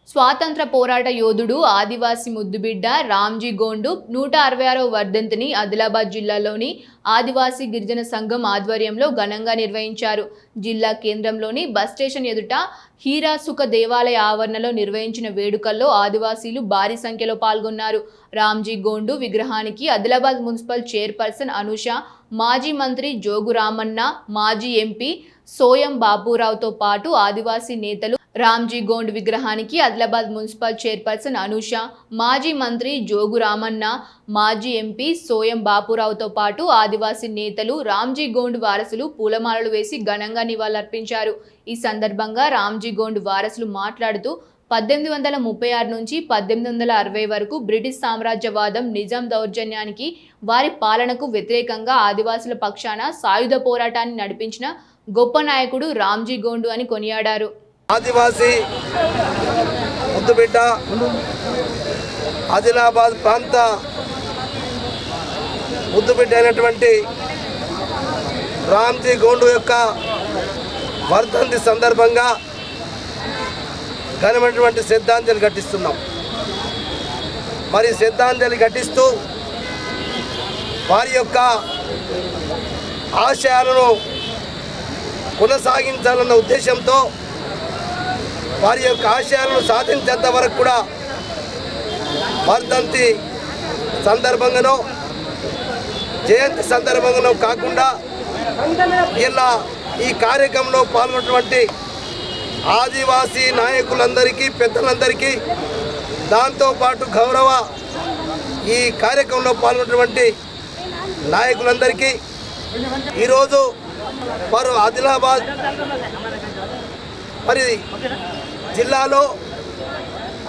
స్వాతంత్ర పోరాట యోధుడు ఆదివాసి ముద్దుబిడ్డ రామ్జీ గోండు 166వ వర్ధంతిని ఆదిలాబాద్ జిల్లాలోని ఆదివాసీ గిరిజన సంఘం ఆధ్వర్యంలో ఘనంగా నిర్వహించారు. జిల్లా కేంద్రంలోని బస్ స్టేషన్ ఎదుట హీరాసుక దేవాలయ ఆవరణలో నిర్వహించిన వేడుకల్లో ఆదివాసీలు భారీ సంఖ్యలో పాల్గొన్నారు. రామ్జీ గోండు విగ్రహానికి ఆదిలాబాద్ మున్సిపల్ చైర్పర్సన్ అనూష, మాజీ మంత్రి జోగు రామన్న, మాజీ ఎంపీ సోయం బాపురావుతో పాటు ఆదివాసీ నేతలు రామ్జీ గోండ్ విగ్రహానికి ఆదిలాబాద్ మున్సిపల్ చైర్పర్సన్ అనూష, మాజీ మంత్రి జోగు రామన్న, మాజీ ఎంపీ సోయం బాపురావుతో పాటు ఆదివాసీ నేతలు రామ్జీ గోండ్ వారసులు పూలమాలలు వేసి ఘనంగా నివాళులర్పించారు. ఈ సందర్భంగా రామ్జీ గోండ్ వారసులు మాట్లాడుతూ 1836 నుంచి 1860 వరకు బ్రిటిష్ సామ్రాజ్యవాదం, నిజాం దౌర్జన్యానికి, వారి పాలనకు వ్యతిరేకంగా ఆదివాసుల పక్షాన సాయుధ పోరాటాన్ని నడిపించిన గొప్ప నాయకుడు రామ్జీ గోండు అని కొనియాడారు. ఆదివాసీ ముద్దుబిడ్డ ఆదిలాబాద్ ప్రాంత ముద్దుబిడ్డ అయినటువంటి రామ్జీ గోండు యొక్క వర్ధంతి సందర్భంగా ఘనమైనటువంటి శ్రద్ధాంజలి ఘటిస్తున్నాం. మరి శ్రద్ధాంజలి ఘటిస్తూ వారి యొక్క ఆశయాలను కొనసాగించాలన్న ఉద్దేశంతో వారి యొక్క ఆశయాలను సాధించేంత వరకు కూడా వర్ధంతి సందర్భంగానో జయంతి సందర్భంగానో కాకుండా ఇలా ఈ కార్యక్రమంలో పాల్గొన్నటువంటి ఆదివాసీ నాయకులందరికీ, పెద్దలందరికీ, దాంతోపాటు గౌరవ ఈ కార్యక్రమంలో పాల్గొన్నటువంటి నాయకులందరికీ ఈరోజు వారు ఆదిలాబాద్ మరి జిల్లాలో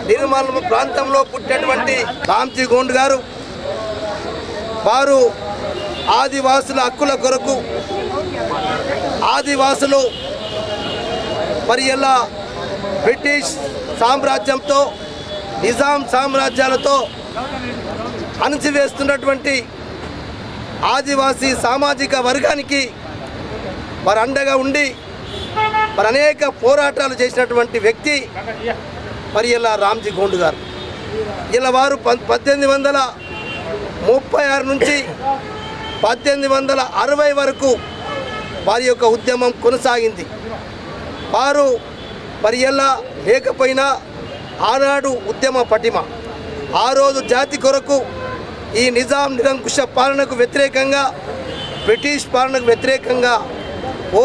నిర్మల్ ప్రాంతంలో పుట్టినటువంటి రామ్జీ గోండ్ గారు వారు ఆదివాసుల హక్కుల కొరకు, ఆదివాసులు మరి ఇలా బ్రిటిష్ సామ్రాజ్యంతో, నిజాం సామ్రాజ్యాలతో అణచివేస్తున్నటువంటి ఆదివాసీ సామాజిక వర్గానికి వారు అండగా ఉండి మరి అనేక పోరాటాలు చేసినటువంటి వ్యక్తి మరి ఇలా రామ్జీ గోండ్ గారు. ఇలా వారు 1836 నుంచి 1860 వరకు వారి యొక్క ఉద్యమం కొనసాగింది. వారు మరి ఇలా లేకపోయినా ఆనాడు ఉద్యమ పటిమ, ఆ రోజు జాతి కొరకు ఈ నిజాం నిరంకుశ పాలనకు వ్యతిరేకంగా, బ్రిటిష్ పాలనకు వ్యతిరేకంగా